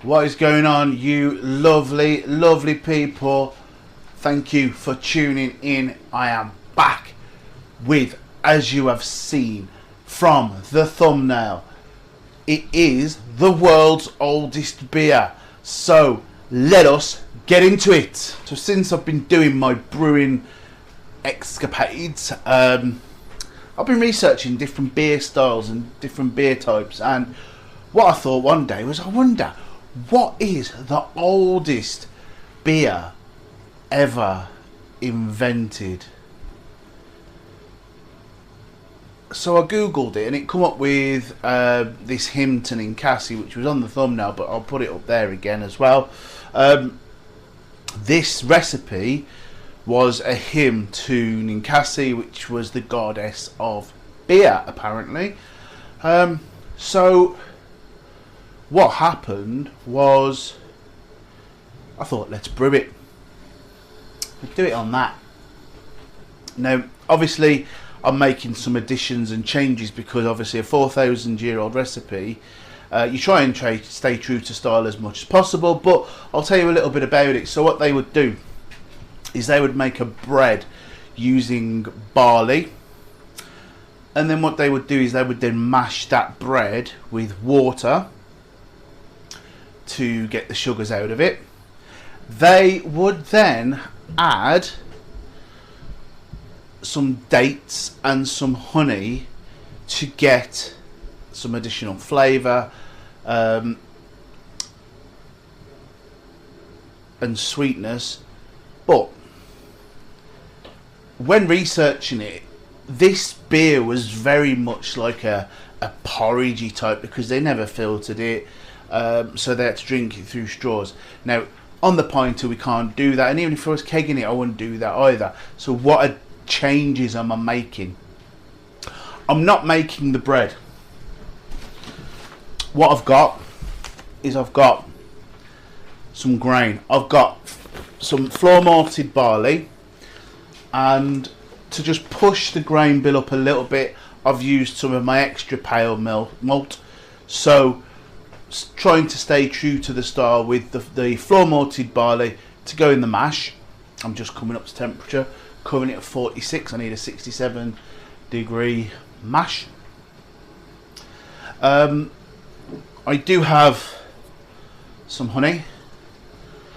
What is going on, you lovely, lovely people? Thank you for tuning in. I am back with, as you have seen from the thumbnail, it is the world's oldest beer. So let us get into it. So since I've been doing my brewing escapades, I've been researching different beer styles and different beer types, and what I thought one day was, I wonder, what is the oldest beer ever invented? So I googled it and it come up with this hymn to Ninkasi, which was on the thumbnail, but I'll put it up there again as well. This recipe was a hymn to Ninkasi, which was the goddess of beer, apparently. So what happened was, I thought, let's brew it. Let's do it on that. Now, obviously, I'm making some additions and changes because obviously a 4,000-year-old recipe, you try and stay true to style as much as possible, but I'll tell you a little bit about it. So what they would do is they would make a bread using barley, and then what they would do is they would then mash that bread with water to get the sugars out of it. They would then add some dates and some honey to get some additional flavour and sweetness. But when researching it, this beer was very much like a porridgey type, because they never filtered it, so they had to drink it through straws. Now on the Pinter we can't do that, and even if I was kegging it I wouldn't do that either. So what changes am I making? I'm not making the bread. What I've got is I've got some grain. I've got some floor malted barley, and to just push the grain bill up a little bit, I've used some of my extra pale malt. So trying to stay true to the style with the floor malted barley to go in the mash. I'm just coming up to temperature, covering it at 46. I need a 67 degree mash. I do have some honey,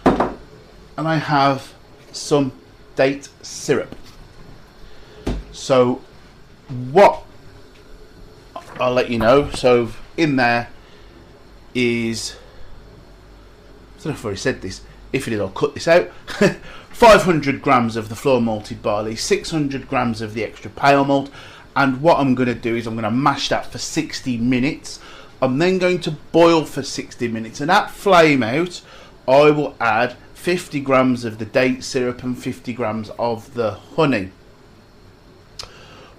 and I have some date syrup. So what I'll let you know, so in there is, I don't know if I've already said this, if it is I'll cut this out, 500 grams of the floor malted barley, 600 grams of the extra pale malt, and what I'm going to do is I'm going to mash that for 60 minutes. I'm then going to boil for 60 minutes, and at flame out I will add 50 grams of the date syrup and 50 grams of the honey.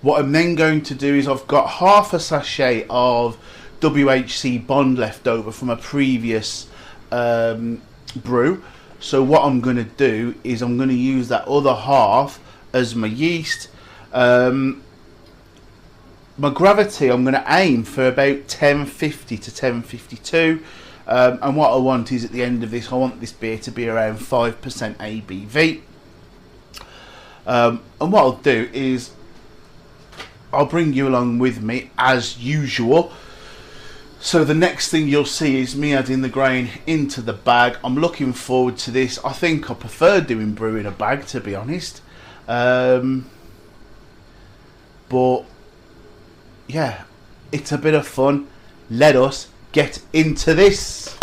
What I'm then going to do is I've got half a sachet of WHC Bond left over from a previous brew. So what I'm going to do is I'm going to use that other half as my yeast. My gravity, I'm going to aim for about 1050 to 1052. And what I want is, at the end of this, I want this beer to be around 5% ABV. And what I'll do is I'll bring you along with me as usual. So the next thing you'll see is me adding the grain into the bag. I'm looking forward to this. I think I prefer doing brew in a bag, to be honest. But yeah, it's a bit of fun. Let us get into this.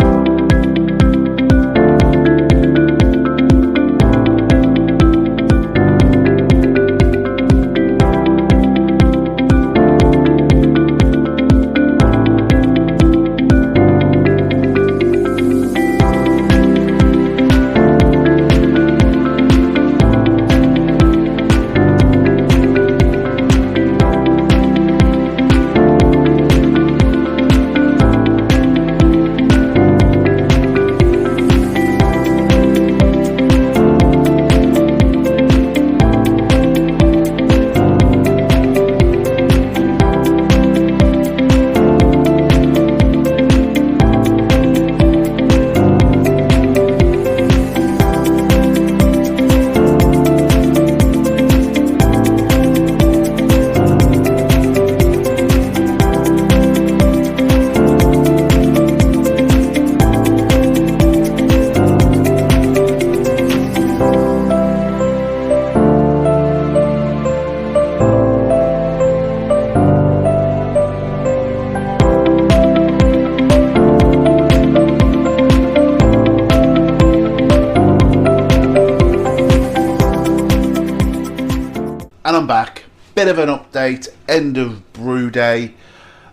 I'm back. Bit of an update. End of brew day.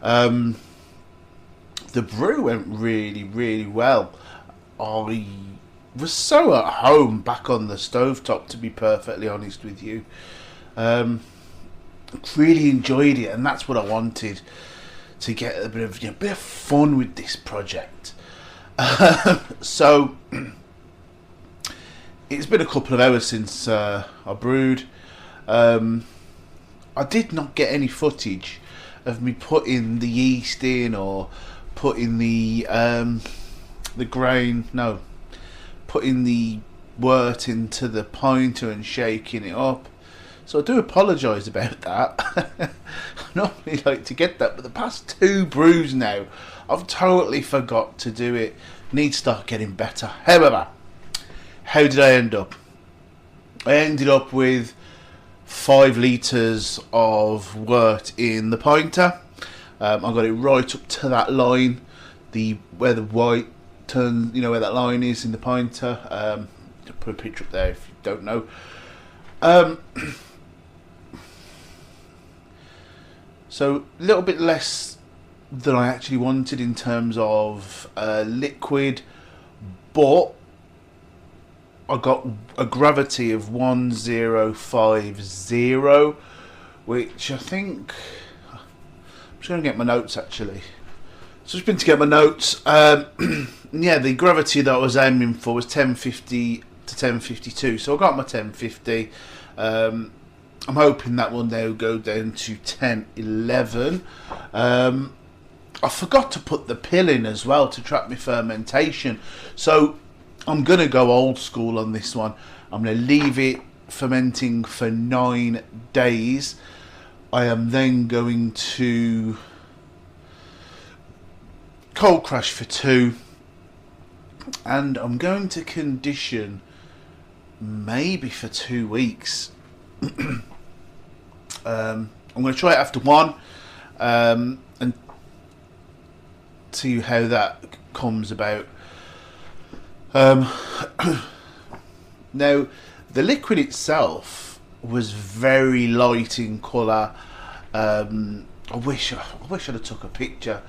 The brew went really, really well. I was so at home back on the stovetop, to be perfectly honest with you. Really enjoyed it, and that's what I wanted, to get a bit of fun with this project. So it's been a couple of hours since I brewed. I did not get any footage of me putting the yeast in or putting the grain, no, putting the wort into the pinter and shaking it up. So I do apologise about that. I normally like to get that, but the past 2 brews now, I've totally forgot to do it. Need to start getting better. However, how did I end up? I ended up with 5 litres of wort in the pinter. I got it right up to that line, where the white turns, where that line is in the pinter. I'll put a picture up there if you don't know. So a little bit less than I actually wanted in terms of liquid, but I got a gravity of 1050, which I think, I'm just going to get my notes actually. So I've been to get my notes. Yeah, the gravity that I was aiming for was 1050 to 1052, so I got my 1050. I'm hoping that will now go down to 1011. I forgot to put the pill in as well to track my fermentation, so I'm going to go old school on this one. I'm going to leave it fermenting for 9 days. I am then going to cold crash for 2, and I'm going to condition maybe for 2 weeks. I'm going to try it after 1 and see how that comes about. Now, the liquid itself was very light in colour. I wish I'd have took a picture.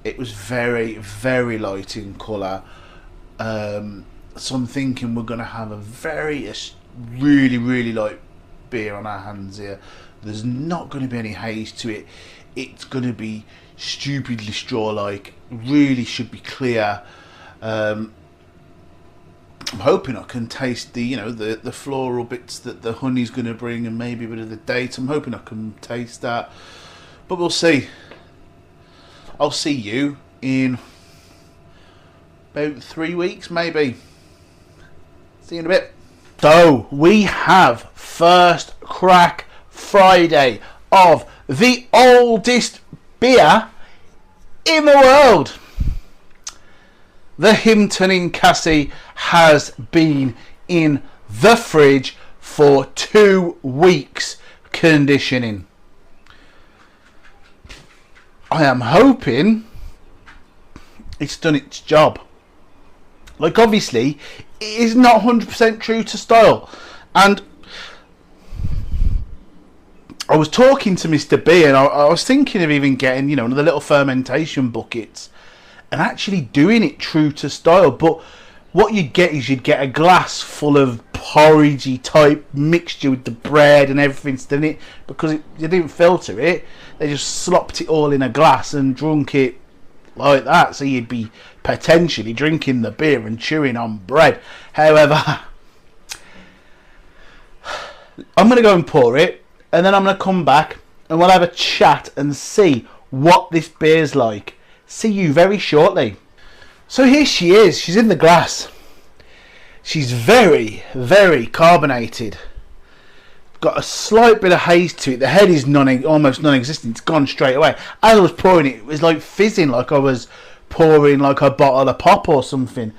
It was very, very light in colour. So I'm thinking we're going to have a really, really light beer on our hands here. There's not going to be any haze to it. It's going to be stupidly straw-like. Really should be clear. I'm hoping I can taste the floral bits that the honey's going to bring, and maybe a bit of the date. I'm hoping I can taste that, but we'll see. I'll see you in about 3 weeks, maybe. See you in a bit. So we have first crack Friday of the oldest beer in the world. The Ninkasi has been in the fridge for 2 weeks conditioning. I am hoping it's done its job. Like, obviously, it is not 100% true to style. And I was talking to Mr. B, and I was thinking of even getting, one of the little fermentation buckets and actually doing it true to style. But what you'd get a glass full of porridgey type mixture with the bread and everything in it, because you didn't filter it. They just slopped it all in a glass and drunk it like that. So you'd be potentially drinking the beer and chewing on bread. However, I'm going to go and pour it, and then I'm going to come back and we'll have a chat and see what this beer's like. See you very shortly. So here she is. She's in the glass. She's very, very carbonated. Got a slight bit of haze to it. The head is almost non-existent. It's gone straight away. As I was pouring it, it was like fizzing, like I was pouring like a bottle of pop or something.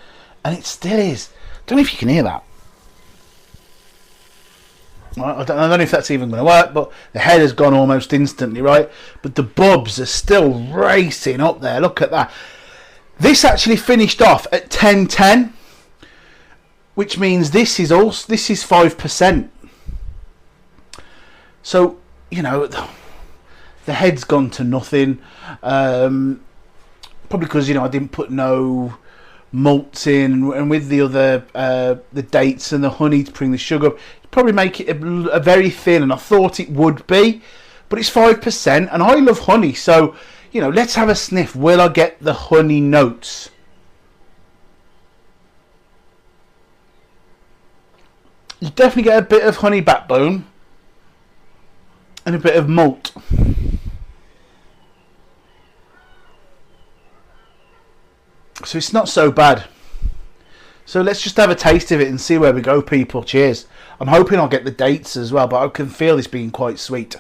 And it still is. Don't know if you can hear that. I don't know if that's even going to work, but the head has gone almost instantly, right? But the bubs are still racing up there. Look at that. This actually finished off at 10:10, which means this is 5%. So, you know, the head's gone to nothing. Probably because, you know, I didn't put no malts in, and with the other the dates and the honey to bring the sugar up, probably make it a very thin, and I thought it would be, but it's 5%, and I love honey, so, you know, let's have a sniff. Will I get the honey notes? You definitely get a bit of honey backbone and a bit of malt. So it's not so bad. So let's just have a taste of it and see where we go, people. Cheers. I'm hoping I'll get the dates as well, but I can feel this being quite sweet.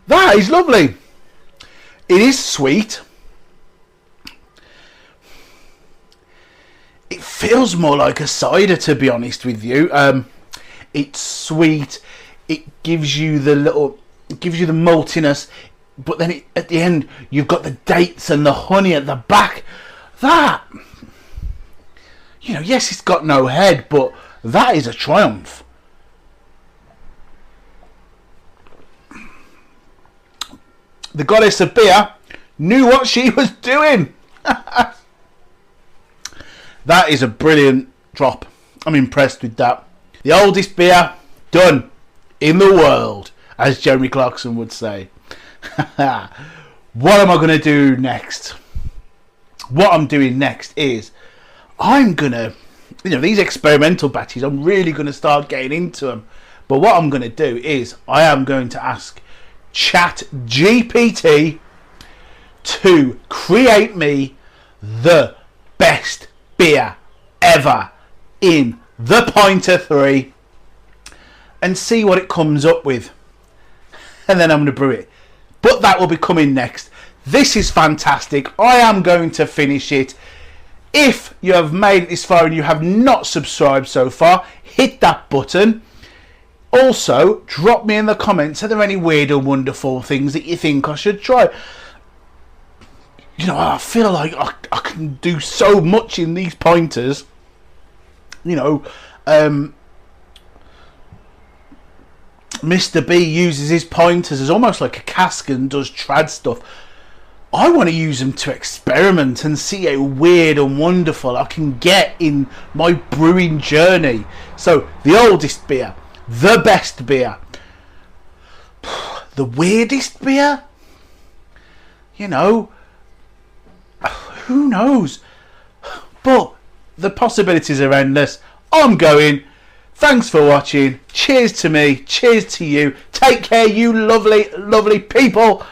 That is lovely. It is sweet. It feels more like a cider, to be honest with you. It's sweet. It gives you the maltiness, but then at the end you've got the dates and the honey at the back. That, you know, yes, it's got no head, but that is a triumph. The goddess of beer knew what she was doing. That is a brilliant drop. I'm impressed with that. The oldest beer done in the world, as Jeremy Clarkson would say. What am I going to do next? What I'm doing next is I'm going to, you know, these experimental batches, I'm really going to start getting into them. But what I'm going to do is I am going to ask ChatGPT to create me the best beer ever in the Pinter 3 and see what it comes up with, and then I'm going to brew it. But that will be coming next. This is fantastic. I am going to finish it. If you have made it this far and you have not subscribed so far, hit that button. Also, drop me in the comments, are there any weird or wonderful things that you think I should try? You know, I feel like I can do so much in these pointers. You know, Mr. B uses his pointers as almost like a cask and does trad stuff. I want to use them to experiment and see how weird and wonderful I can get in my brewing journey. So, the oldest beer, the best beer, the weirdest beer, you know, who knows? But the possibilities are endless. I'm going. Thanks for watching. Cheers to me. Cheers to you. Take care, you lovely, lovely people.